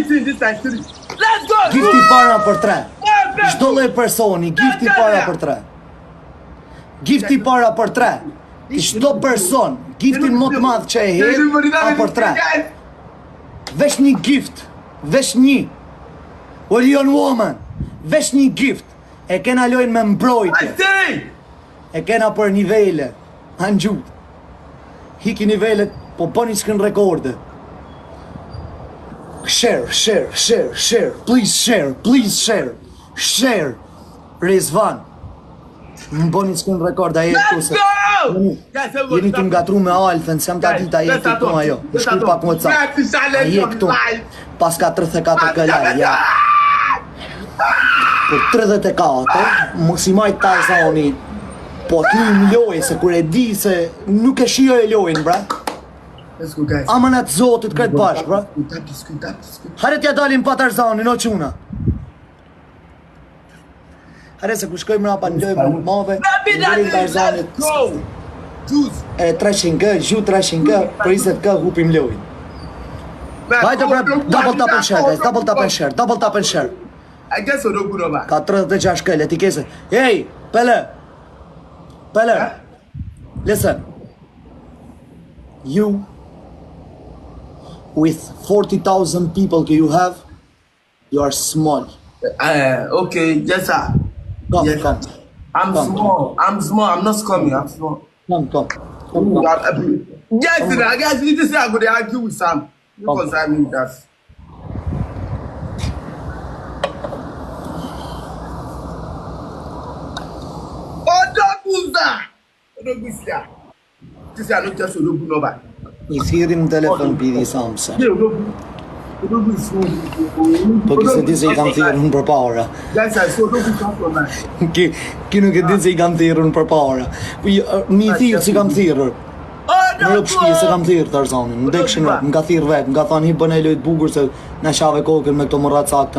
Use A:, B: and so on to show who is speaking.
A: giftin this time 3. Let's go!
B: Gifti para për 3. Çdo lloj personi, gifti para për 3. Gifti para për 3. Çdo person, giftin më të madh që e hedh ka për 3. Vesh një gift, vesh një. Well, young woman, vesh një gift. E kena lojnë me mbrojtje. E kena për nivele. Anxhu. Hiki nivelet, po bëni screen rekorde. Share. Please share. Share. Rizvan. Më bëni screen record aje këtu se. Jeni të ngatru me Alfen, se jam ta dit aje këtu ajo. Shkruj pak më ca. Aje këtu. Pas ka 34 këllaj, ja. Për 34, Moksimaj Tarzani, po t'ju më lojë, se kur e di se nuk e shio e lojnë, bra.
A: Let's go, guys.
B: Amanat zotit kretë bashkë, bra.
A: Skuj.
B: Hare t'ja dalim pa Tarzani, no quna. Hare se ku shkojmë rapa në lojë më mave, në dalim Tarzanit. E 300G, gju 300G, për 20G hupim lojnë. Hajde, bra, double tap and share, guys, double tap and share.
A: I guess we're not good over.
B: Ka 36 këllë, ti kese. Hey, Pele, listen. You, with 40,000 people you have, you are small.
A: Okay, yes, sir.
B: Come.
A: I'm small. I'm not scummy. I'm small.
B: Come.
A: Yes, sir. I guess you just say I'm going to argue with Sam. Because I mean that. This is not just a look over.
B: I thirim telefon pidi samse. Po kise di se I kam thirrë unë përpara. Ki nuk e di se I kam thirrë unë përpara. Mi thirrë si kam thirrë. Në rëpë shpi se kam thirrë Tarzanin. Më dekshën rëpë, më ka thirrë vetë. Më ka thonë hi bën e lojtë bukur se në shave kokën me këto mërat sakte.